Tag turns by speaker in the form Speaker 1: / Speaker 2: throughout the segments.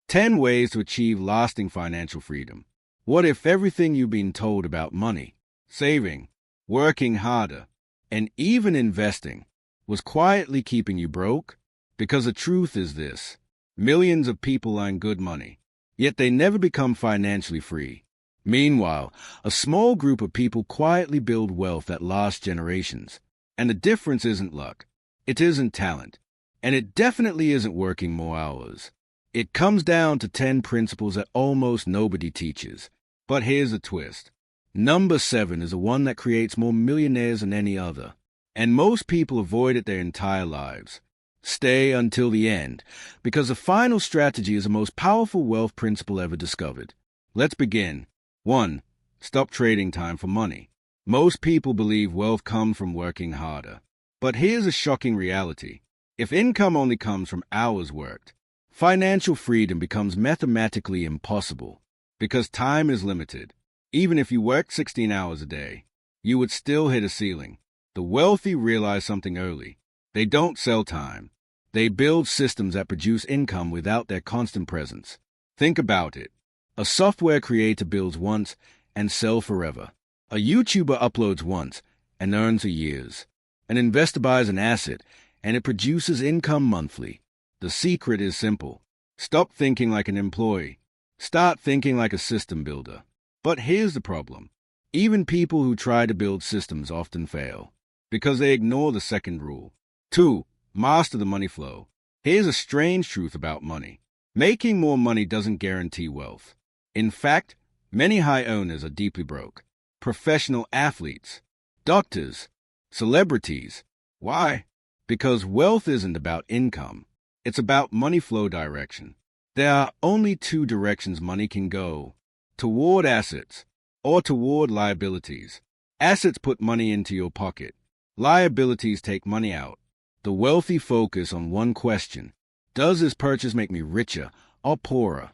Speaker 1: 10 ways to achieve lasting financial freedom. What if everything you've been told about money, saving, working harder, and even investing was quietly keeping you broke? Because the truth is this: millions of people earn good money, yet they never become financially free. Meanwhile, a small group of people quietly build wealth that lasts generations. And the difference isn't luck, it isn't talent, and it definitely isn't working more hours. It comes down to 10 principles that almost nobody teaches. But here's a twist. Number 7 is the one that creates more millionaires than any other, and most people avoid it their entire lives. Stay until the end, because the final strategy is the most powerful wealth principle ever discovered. Let's begin. 1. Stop trading time for money. Most people believe wealth comes from working harder. But here's a shocking reality. If income only comes from hours worked, financial freedom becomes mathematically impossible, because time is limited. Even if you worked 16 hours a day, you would still hit a ceiling. The wealthy realize something early. They don't sell time. They build systems that produce income without their constant presence. Think about it. A software creator builds once and sells forever. A YouTuber uploads once and earns for years. An investor buys an asset and it produces income monthly. The secret is simple. Stop thinking like an employee. Start thinking like a system builder. But here's the problem. Even people who try to build systems often fail, because they ignore the second rule. 2. Master the money flow. Here's a strange truth about money. Making more money doesn't guarantee wealth. In fact, many high earners are deeply broke. Professional athletes, doctors, celebrities. Why? Because wealth isn't about income. It's about money flow direction. There are only 2 directions money can go: toward assets or toward liabilities. Assets put money into your pocket. Liabilities take money out. The wealthy focus on one question: does this purchase make me richer or poorer?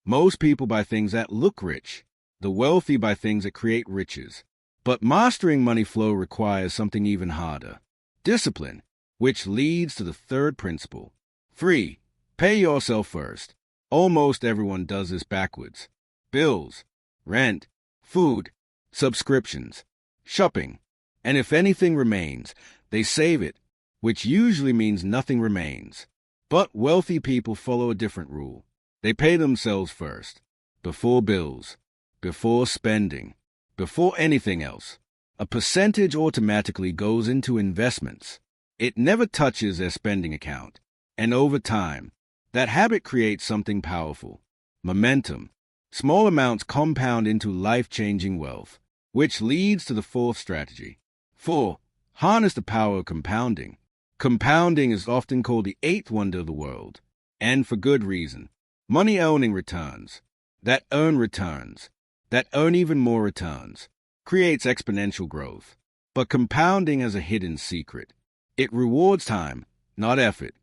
Speaker 1: Most people buy things that look rich. The wealthy buy things that create riches. But mastering money flow requires something even harder: discipline, which leads to the 3rd principle. 3. Pay yourself first. Almost everyone does this backwards. Bills, rent, food, subscriptions, shopping. And if anything remains, they save it, which usually means nothing remains. But wealthy people follow a different rule. They pay themselves first, before bills, before spending, before anything else. A percentage automatically goes into investments. It never touches their spending account. And over time, that habit creates something powerful: momentum. Small amounts compound into life-changing wealth, which leads to the 4th strategy. 4. Harness the power of compounding. Compounding is often called the 8th wonder of the world, and for good reason. Money owning returns, that earn returns, that earn even more returns, creates exponential growth. But compounding has a hidden secret. It rewards time, not effort.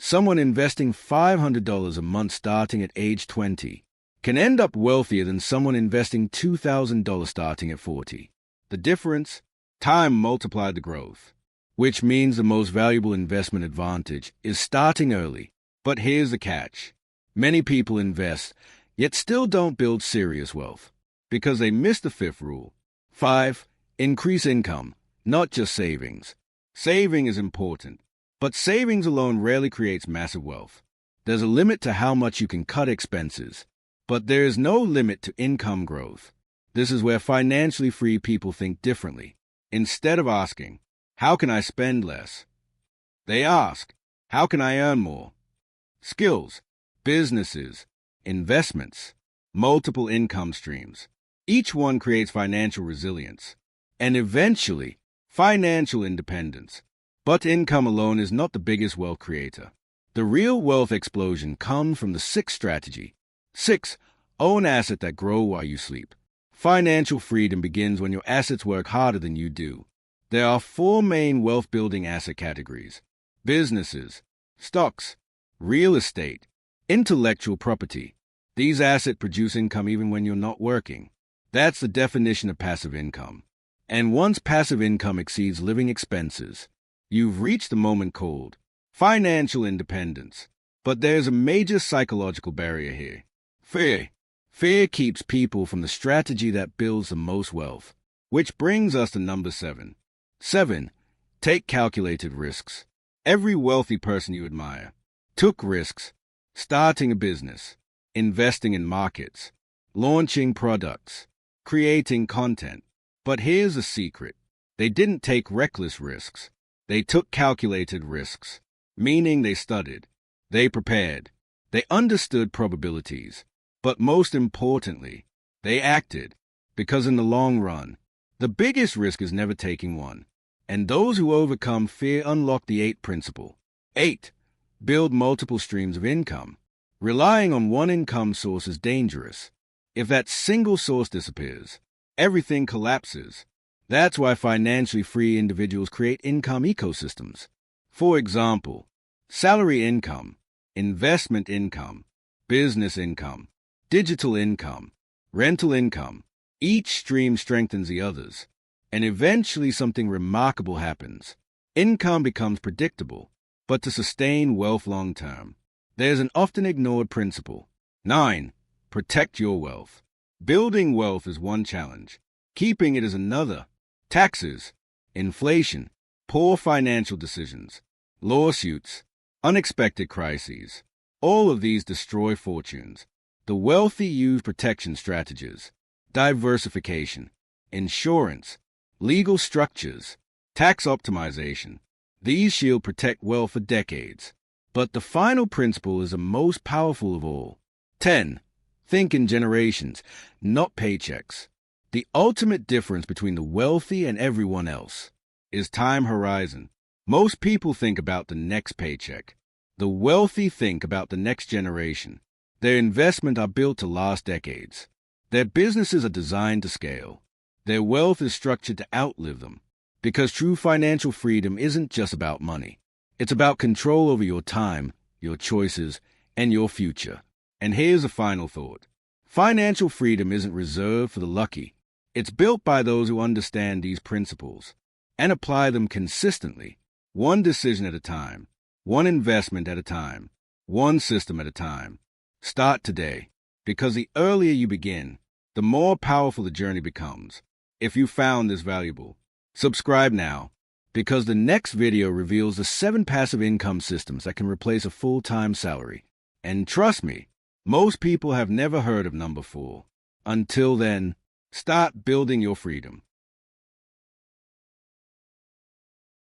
Speaker 1: Someone investing $500 a month starting at age 20 can end up wealthier than someone investing $2,000 starting at 40. The difference? Time multiplied the growth, which means the most valuable investment advantage is starting early. But here's the catch. Many people invest, yet still don't build serious wealth, because they miss the 5th rule. 5. Increase income, not just savings. Saving is important, but savings alone rarely creates massive wealth. There's a limit to how much you can cut expenses, but there is no limit to income growth. This is where financially free people think differently. Instead of asking, how can I spend less? They ask, how can I earn more? Skills, businesses, investments, multiple income streams. Each one creates financial resilience, and eventually, financial independence. But income alone is not the biggest wealth creator. The real wealth explosion comes from the 6th strategy. 6. Own assets that grow while you sleep. Financial freedom begins when your assets work harder than you do. There are 4 main wealth-building asset categories: businesses, stocks, real estate, intellectual property. These assets produce income even when you're not working. That's the definition of passive income. And once passive income exceeds living expenses, you've reached the moment called financial independence. But there's a major psychological barrier here. Fear. Fear keeps people from the strategy that builds the most wealth. Which brings us to number 7. 7. Take calculated risks. Every wealthy person you admire took risks, starting a business, investing in markets, launching products, creating content. But here's a secret. They didn't take reckless risks. They took calculated risks, meaning they studied, they prepared, they understood probabilities, but most importantly, they acted, because in the long run, the biggest risk is never taking one. And those who overcome fear unlock the 8 principle. 8. Build multiple streams of income. Relying on one income source is dangerous. If that single source disappears, everything collapses. That's why financially free individuals create income ecosystems. For example, salary income, investment income, business income, digital income, rental income. Each stream strengthens the others, and eventually something remarkable happens. Income becomes predictable, but to sustain wealth long term, there's an often ignored principle. 9. Protect your wealth. Building wealth is one challenge. Keeping it is another. Taxes, inflation, poor financial decisions, lawsuits, unexpected crises. All of these destroy fortunes. The wealthy use protection strategies, diversification, insurance, legal structures, tax optimization. These shield protect wealth for decades. But the final principle is the most powerful of all. 10. Think in generations, not paychecks. The ultimate difference between the wealthy and everyone else is time horizon. Most people think about the next paycheck. The wealthy think about the next generation. Their investments are built to last decades. Their businesses are designed to scale. Their wealth is structured to outlive them. Because true financial freedom isn't just about money. It's about control over your time, your choices, and your future. And here's a final thought. Financial freedom isn't reserved for the lucky. It's built by those who understand these principles and apply them consistently, one decision at a time, one investment at a time, one system at a time. Start today, because the earlier you begin, the more powerful the journey becomes. If you found this valuable, subscribe now, because the next video reveals the 7 passive income systems that can replace a full-time salary. And trust me, most people have never heard of number 4. Until then, start building your freedom.